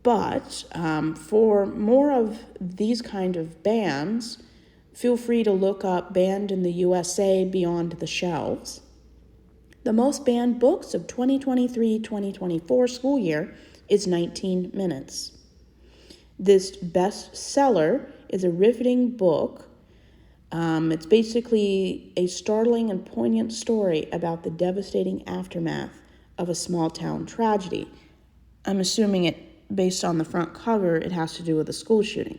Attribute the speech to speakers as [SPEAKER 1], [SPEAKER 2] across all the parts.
[SPEAKER 1] But for more of these kind of bands, feel free to look up Banned in the USA Beyond the Shelves. The most banned books of 2023-2024 school year is 19 Minutes. This bestseller is a riveting book. It's basically a startling and poignant story about the devastating aftermath of a small town tragedy. I'm assuming based on the front cover, it has to do with a school shooting.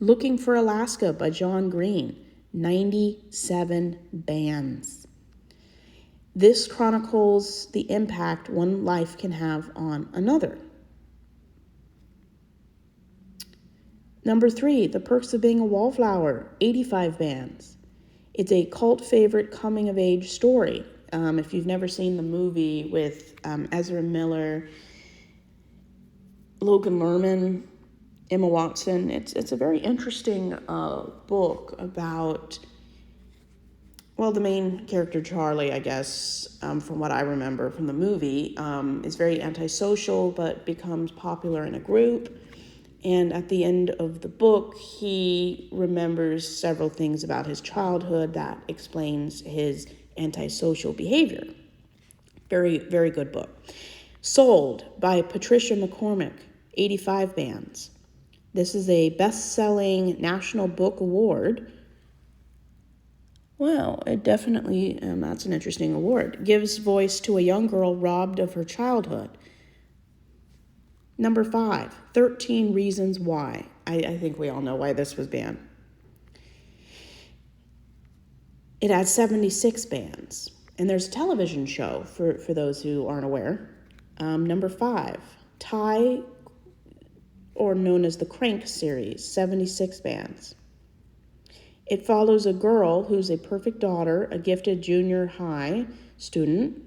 [SPEAKER 1] Looking for Alaska by John Green, 97 bans. This chronicles the impact one life can have on another. Number 3, The Perks of Being a Wallflower, 85 bans. It's a cult favorite coming-of-age story. If you've never seen the movie with Ezra Miller, Logan Lerman, Emma Watson, it's a very interesting book about, well, the main character, Charlie, I guess, from what I remember from the movie, is very antisocial but becomes popular in a group. And at the end of the book, he remembers several things about his childhood that explains his antisocial behavior. Very, very good book. Sold by Patricia McCormick, 85 bans. This is a best-selling National Book Award. Well, it definitely, that's an interesting award. Gives voice to a young girl robbed of her childhood. Number 5, 13 Reasons Why. I think we all know why this was banned. It had 76 bans. And there's a television show for those who aren't aware. Number 5, Ty, or known as the Crank series, 76 bans. It follows a girl who's a perfect daughter, a gifted junior high student.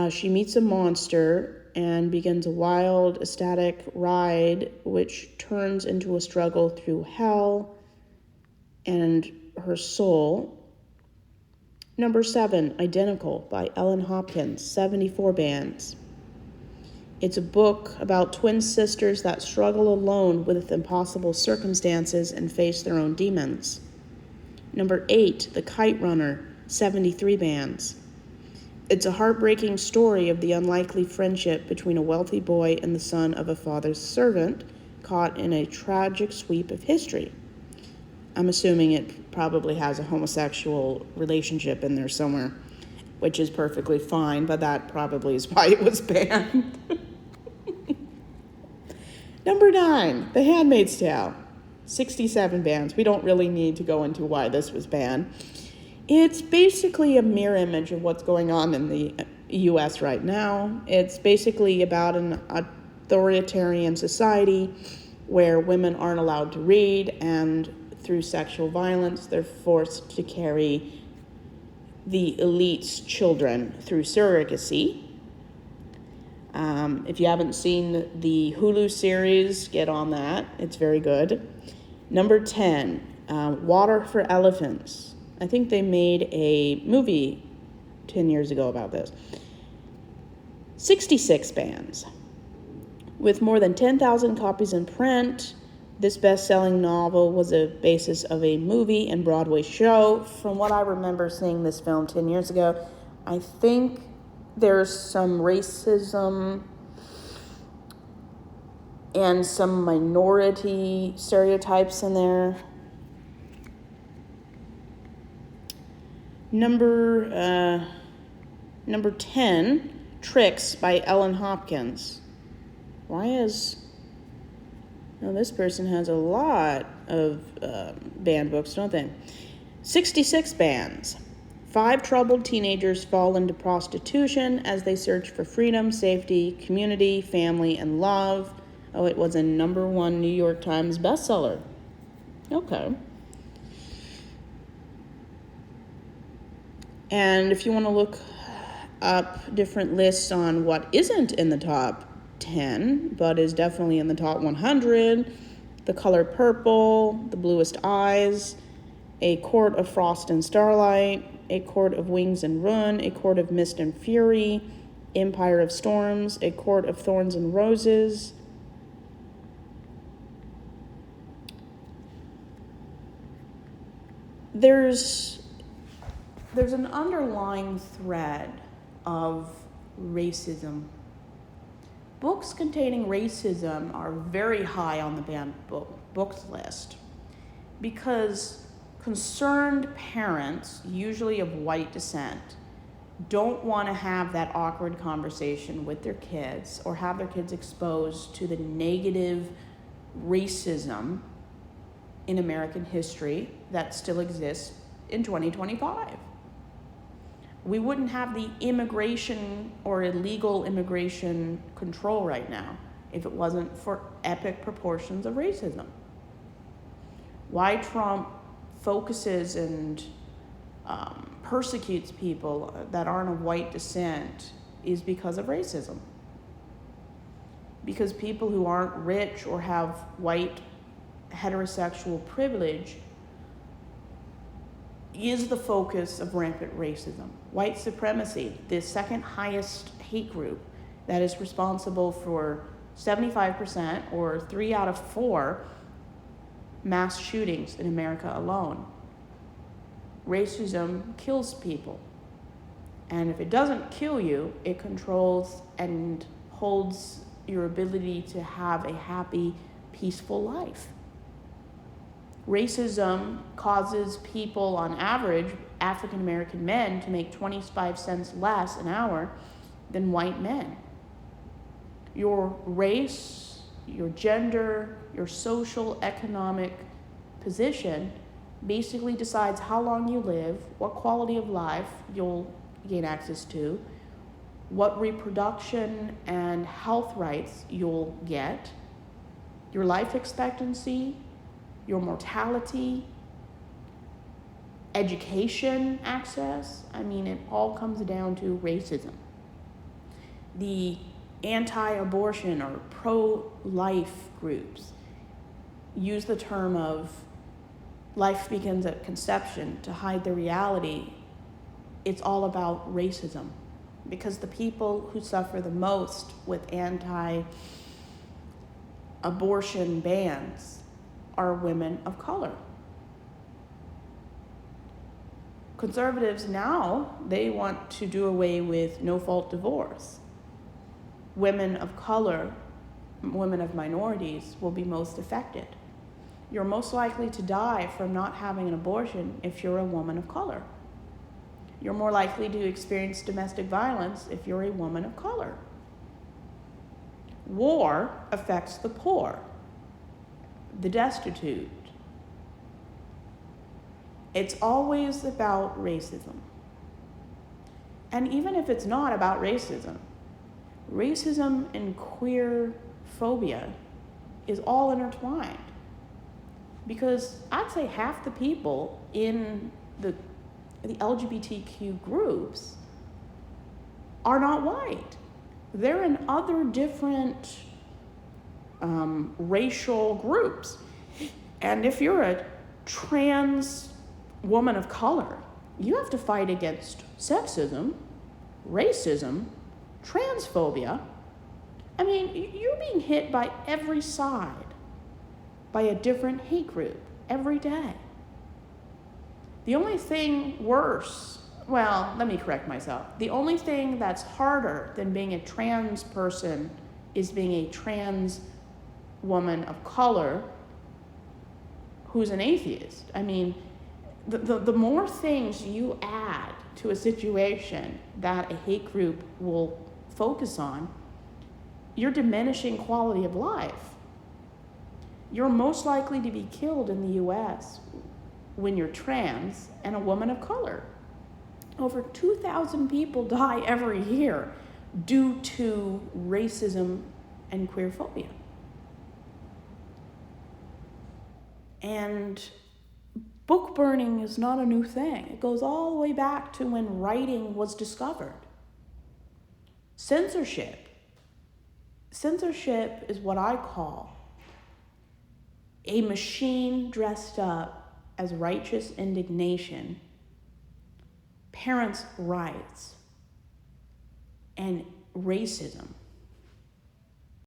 [SPEAKER 1] She meets a monster and begins a wild, ecstatic ride, which turns into a struggle through hell and her soul. Number 7, Identical by Ellen Hopkins, 74 bans. It's a book about twin sisters that struggle alone with impossible circumstances and face their own demons. Number 8, The Kite Runner, 73 bans. It's a heartbreaking story of the unlikely friendship between a wealthy boy and the son of a father's servant caught in a tragic sweep of history. I'm assuming it probably has a homosexual relationship in there somewhere, which is perfectly fine, but that probably is why it was banned. Number 9, The Handmaid's Tale, 67 bans. We don't really need to go into why this was banned. It's basically a mirror image of what's going on in the U.S. right now. It's basically about an authoritarian society where women aren't allowed to read, and through sexual violence, they're forced to carry the elite's children through surrogacy. If you haven't seen the Hulu series, get on that. It's very good. Number 10, Water for Elephants. I think they made a movie 10 years ago about this. 66 bans. With more than 10,000 copies in print, this best-selling novel was a basis of a movie and Broadway show. From what I remember seeing this film 10 years ago, I think there's some racism and some minority stereotypes in there. Number 10, Tricks by Ellen Hopkins. This person has a lot of banned books, don't they? 66 bans. 5 troubled teenagers fall into prostitution as they search for freedom, safety, community, family, and love. Oh, it was a number 1 New York Times bestseller. Okay. And if you want to look up different lists on what isn't in the top 10, but is definitely in the top 100, The Color Purple, The Bluest Eyes, A Court of Frost and Starlight, A Court of Wings and Ruin, A Court of Mist and Fury, Empire of Storms, A Court of Thorns and Roses. There's an underlying thread of racism. Books containing racism are very high on the banned books list because concerned parents, usually of white descent, don't want to have that awkward conversation with their kids or have their kids exposed to the negative racism in American history that still exists in 2025. We wouldn't have the immigration or illegal immigration control right now if it wasn't for epic proportions of racism. Why Trump focuses and persecutes people that aren't of white descent is because of racism. Because people who aren't rich or have white heterosexual privilege is the focus of rampant racism. White supremacy, the second highest hate group that is responsible for 75% or 3 out of 4 mass shootings in America alone. Racism kills people. And if it doesn't kill you, it controls and holds your ability to have a happy, peaceful life. Racism causes people, on average, African American men, to make 25 cents less an hour than white men. Your race, your gender, your social, economic position basically decides how long you live, what quality of life you'll gain access to, what reproduction and health rights you'll get, your life expectancy, your mortality, education access. I mean, it all comes down to racism. The anti-abortion or pro-life groups use the term of life begins at conception to hide the reality. It's all about racism, because the people who suffer the most with anti-abortion bans are women of color. Conservatives now, they want to do away with no-fault divorce. Women of color, women of minorities will be most affected. You're most likely to die from not having an abortion if you're a woman of color. You're more likely to experience domestic violence if you're a woman of color. War affects the poor, the destitute. It's always about racism. And even if it's not about racism and queer phobia is all intertwined. Because I'd say half the people in the LGBTQ groups are not white. They're in other different racial groups. And if you're a trans woman of color, you have to fight against sexism, racism, transphobia. I mean, you're being hit by every side by a different hate group every day. The only thing worse, well, let me correct myself. The only thing that's harder than being a trans person is being a trans woman of color who's an atheist. I mean, the more things you add to a situation that a hate group will focus on, you're diminishing quality of life. You're most likely to be killed in the US when you're trans and a woman of color. Over 2,000 people die every year due to racism and queer phobia. And book burning is not a new thing. It goes all the way back to when writing was discovered. Censorship is what I call a machine dressed up as righteous indignation, parents' rights, and racism.